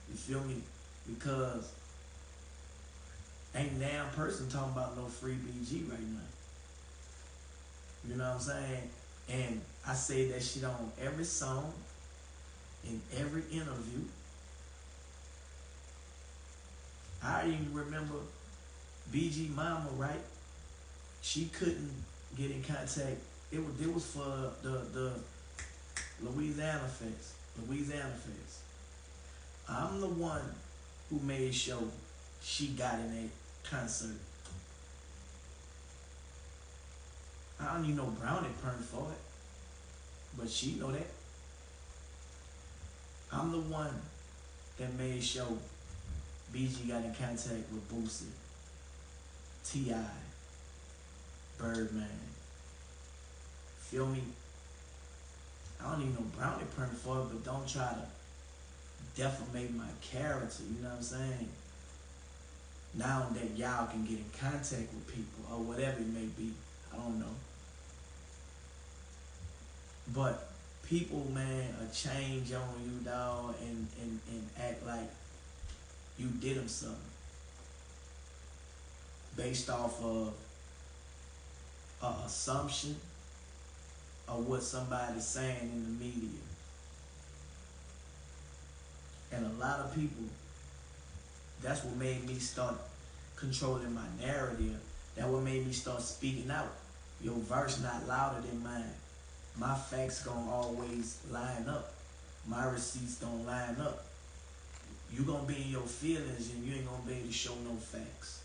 You feel me? Because Ain't damn person talking about no free BG right now. You know what I'm saying? And I say that shit on every song, in every interview. I even remember BG Mama, right? She couldn't get in contact. It was for the Louisiana Fest. Louisiana Fest. I'm the one who made sure she got in that concert. I don't need no brownie perm for it, but she know that. I'm the one that made sure BG got in contact with Boosie, T.I., Birdman. Feel me? I don't need no brownie perm for it, but don't try to defamate my character, you know what I'm saying? Now that y'all can get in contact with people or whatever it may be, I don't know. But people, man, change on you, dog, and act like you did them something based off of an assumption of what somebody's saying in the media. And a lot of people, that's what made me start controlling my narrative. That what made me start speaking out. Your verse not louder than mine. My facts gonna always line up. My receipts don't line up. You gonna be in your feelings and you ain't gonna be able to show no facts.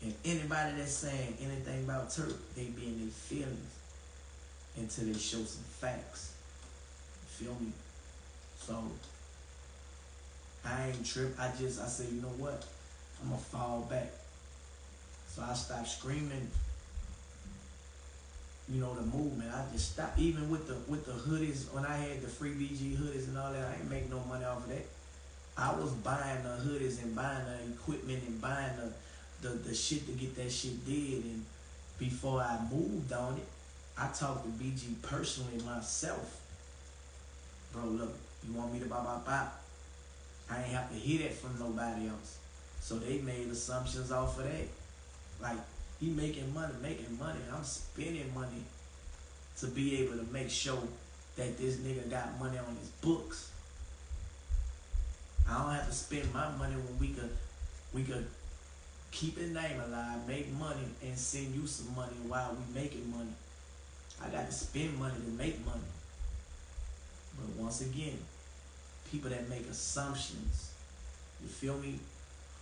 And anybody that's saying anything about Turk, they be in their feelings until they show some facts. You feel me? So I ain't trip. I say, you know what? I'm gonna fall back. So I stopped screaming, you know, the movement. I just stopped. Even with the hoodies, when I had the free BG hoodies and all that, I ain't make no money off of that. I was buying the hoodies and buying the equipment and buying the shit to get that shit did. And before I moved on it, I talked to BG personally myself. Bro, look, you want me to buy? I ain't have to hear that from nobody else. So they made assumptions off of that. Like, he making money. I'm spending money to be able to make sure that this nigga got money on his books. I don't have to spend my money when we could keep his name alive, make money, and send you some money while we making money. I got to spend money to make money. But once again, people that make assumptions, you feel me?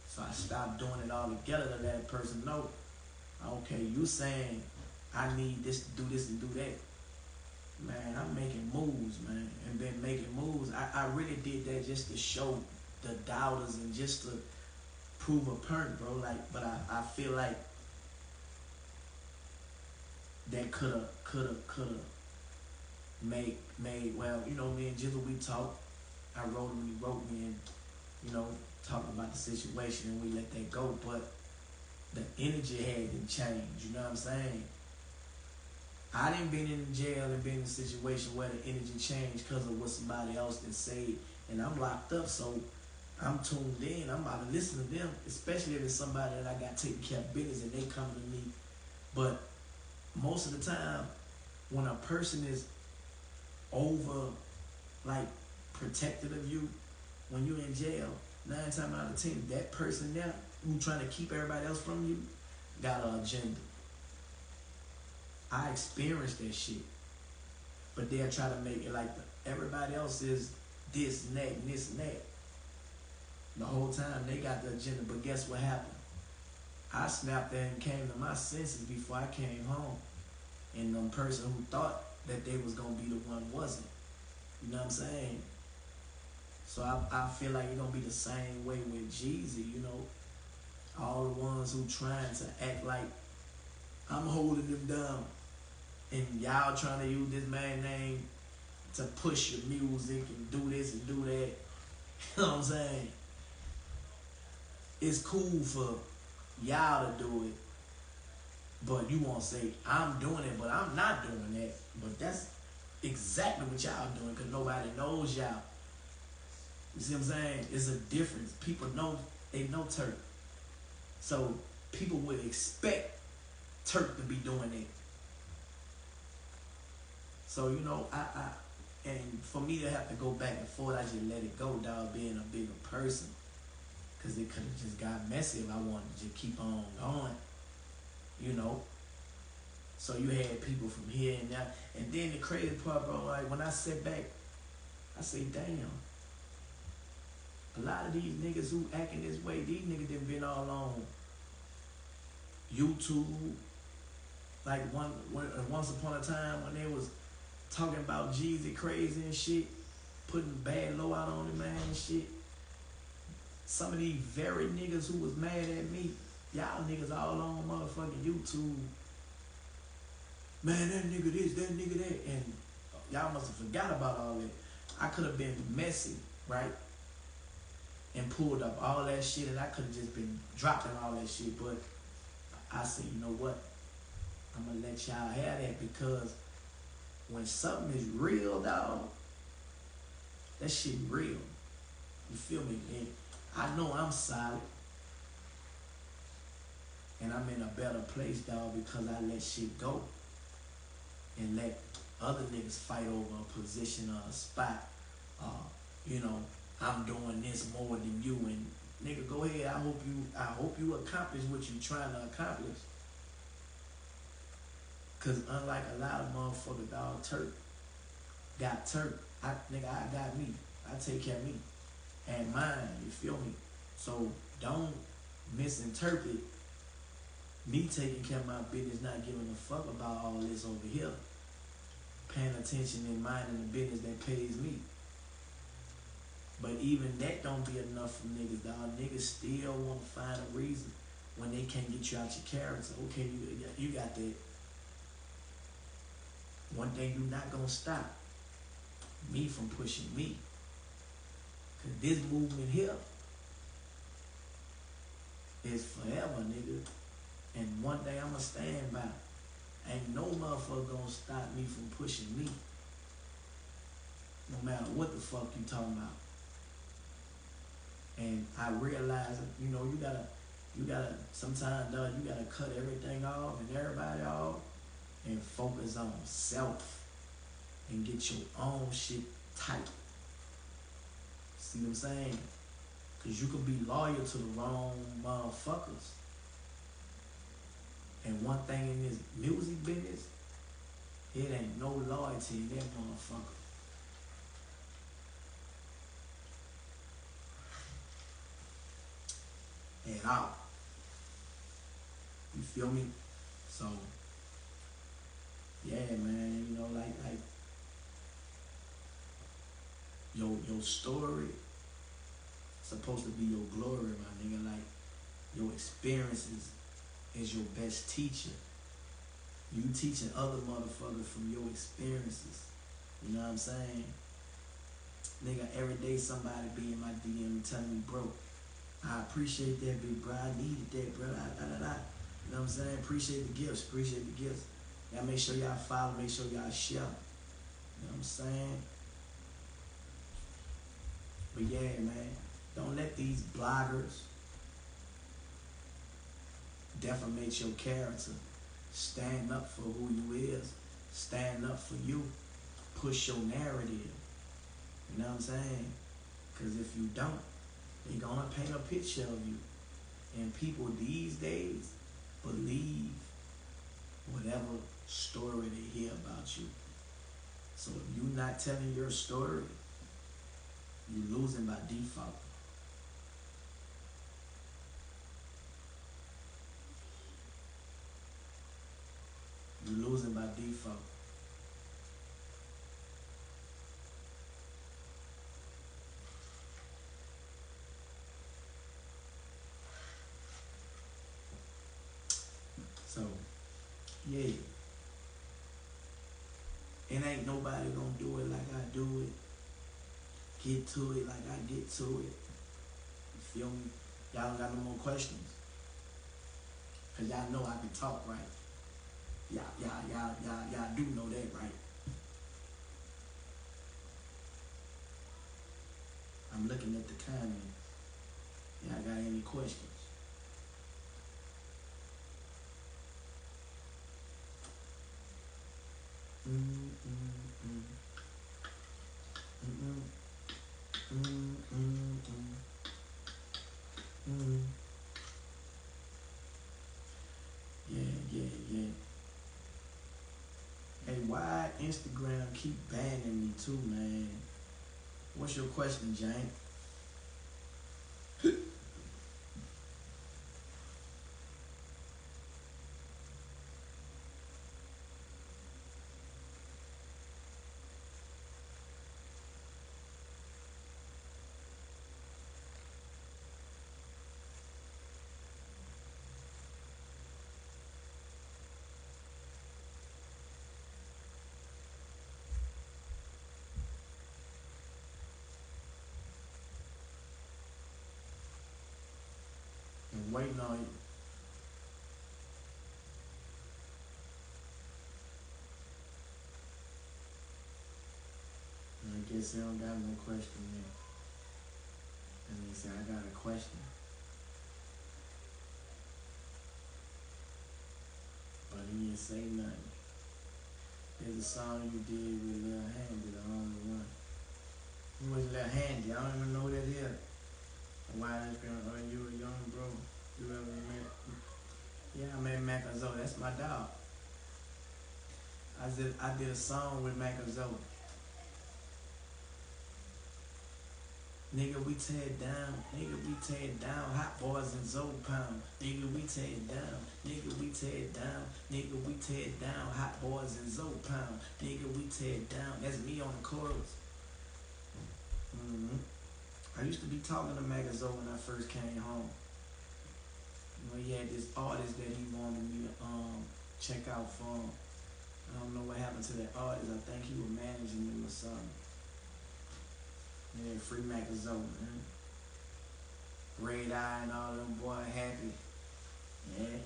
So I stopped doing it all together to let a person know, okay, you saying I need this to do this and do that. Man, I'm making moves, man, and been making moves. I really did that just to show the doubters and just to prove a point, bro. Like, but I feel like that coulda made well, you know, me and Jizzle, we talked. I wrote him, he wrote me, and you know, talked about the situation, and we let that go. But the energy hadn't changed. You know what I'm saying? I didn't been in jail and been in a situation where the energy changed because of what somebody else did say, and I'm locked up, so I'm tuned in. I'm about to listen to them, especially if it's somebody that I got taking care of business and they come to me. But most of the time, when a person is over, like, protective of you, when you're in jail, 9 times out of 10, that person there who trying to keep everybody else from you got an agenda. I experienced that shit. But they'll try to make it like everybody else is this and that and this and that. The whole time they got the agenda, but guess what happened? I snapped there and came to my senses before I came home. And the person who thought that they was going to be the one wasn't. You know what I'm saying? So I feel like it's going to be the same way with Jeezy, you know. All the ones who trying to act like I'm holding them down. And y'all trying to use this man's name to push your music and do this and do that. You know what I'm saying? It's cool for y'all to do it. But you won't say, I'm doing it, but I'm not doing that. But that's exactly what y'all doing because nobody knows y'all. You see what I'm saying? It's a difference. People know They know Turk. So people would expect Turk to be doing it. So, you know, and for me to have to go back and forth, I just let it go, dog, being a bigger person. Because it could have just got messy if I wanted to just keep on going, you know. So you had people from here and there. And then the crazy part, bro, like when I sit back, I say, damn. A lot of these niggas who acting this way, these niggas done been all on YouTube. Like once upon a time when they was talking about Jeezy crazy and shit, putting bad low out on the man and shit. Some of these very niggas who was mad at me, y'all niggas all on motherfucking YouTube. Man, that nigga this, that nigga that. And y'all must have forgot about all that. I could have been messy, right? And pulled up all that shit, and I could have just been dropping all that shit. But I said, you know what? I'm going to let y'all have that, because when something is real, dog, that shit real. You feel me? And I know I'm solid. And I'm in a better place, dog, because I let shit go. And let other niggas fight over a position or a spot. You know, I'm doing this more than you. And nigga, go ahead. I hope you accomplish what you trying to accomplish. Cause unlike a lot of motherfuckers, dog, Turk got Turk. I got me. I take care of me and mine. You feel me? So don't misinterpret me taking care of my business, not giving a fuck about all this over here. Paying attention and minding the business that pays me. But even that don't be enough for niggas, dog. Niggas still want to find a reason when they can't get you out your character. Okay, you got that. One thing you're not going to stop me from pushing me. Because this movement here is forever, nigga. And one thing I'm going to stand by. Ain't no motherfucker going to stop me from pushing me. No matter what the fuck you talking about. And I realize, you know, you gotta, sometimes, dog, you gotta cut everything off and everybody off and focus on self and get your own shit tight. See what I'm saying? Because you can be loyal to the wrong motherfuckers. And one thing in this music business, it ain't no loyalty in that motherfucker. At all. You feel me? So, yeah, man, you know, like your story supposed to be your glory, my nigga. Like, your experiences is your best teacher. You teaching other motherfuckers from your experiences. You know what I'm saying? Nigga, every day somebody be in my DM telling me, bro, I appreciate that, big bro. I needed that, bro. You know what I'm saying? Appreciate the gifts. Appreciate the gifts. Y'all make sure y'all follow. Make sure y'all share. You know what I'm saying? But yeah, man. Don't let these bloggers defamate your character. Stand up for who you is. Stand up for you. Push your narrative. You know what I'm saying? Because if you don't, they're going to paint a picture of you. And people these days believe whatever story they hear about you. So if you're not telling your story, you're losing by default. You're losing by default. So, yeah. It ain't nobody gonna do it like I do it. Get to it like I get to it. You feel me? Y'all don't got no more questions. Cause y'all know I can talk, right? Y'all do know that, right? I'm looking at the comments. Y'all got any questions? Instagram keep banning me too, man. What's your question, Jane? I'm waiting on you. I guess they don't got no question yet. And they say, I got a question. But he didn't say nothing. There's a song you did with Lil Handy, the only one. Who was Lil Handy? I don't even know who that is. Why that's gonna, you a young bro. You ever met? Yeah, I met Macazo. That's my dog. I did a song with Macazo. Nigga, we tear it down. Nigga, we tear it down. Hot boys and Zoe Pound. Nigga, we tear it down. Nigga, we tear it down. Nigga, we tear it down. Hot boys and Zoe Pound. Nigga, we tear it down. That's me on the chorus. I used to be talking to Magazo when I first came home. You know, he had this artist that he wanted me to check out for him. I don't know what happened to that artist. I think he was managing him or something. Yeah, free Magazo, man. Red Eye and all them boy happy. Yeah.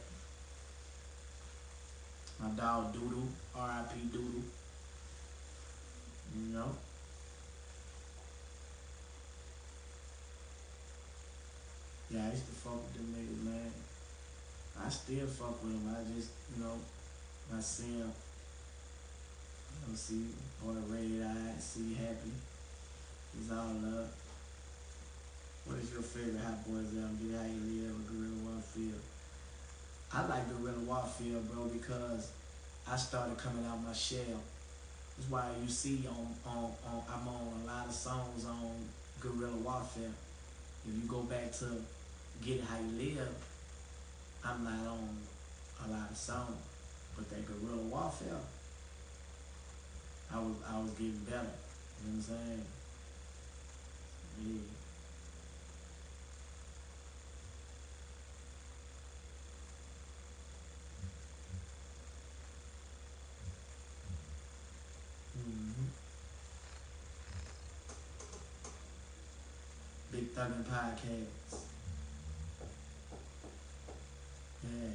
My dog Doodle, R.I.P. Doodle. You know? Yeah, I used to fuck with them niggas, man. I still fuck with them. I just, you know, I see him. You know, see boy Red Eye, see happy. It's all love. What is your favorite Hot Boys album? Get How You Live or Gorilla Warfield? I like Gorilla Warfield, bro, because I started coming out my shell. That's why you see I'm on a lot of songs on Gorilla Warfare. If you go back to Get How You Live, I'm not on a lot of songs. But that Gorilla Warfare, I was getting better. You know what I'm saying? Yeah. Big Thuggin' Podcast. Yeah.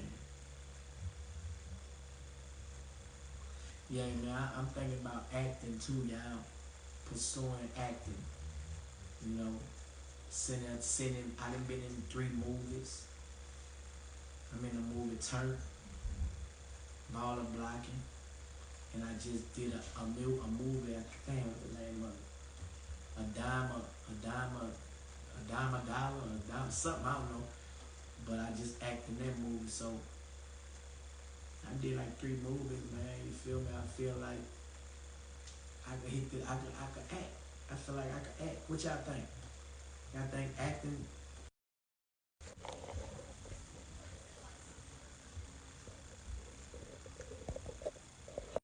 Yeah, man, I'm thinking about acting too, y'all. Pursuing acting. You know, I done been in 3 movies. I'm in the movie Turk, Baller Blocking, and I just did a movie, I can't remember the name of it. A dime a dollar, a dime something, I don't know. But I just acted in that movie, so I did like 3 movies, man. You feel me? I feel like I could act. I feel like I could act. What y'all think? Y'all think acting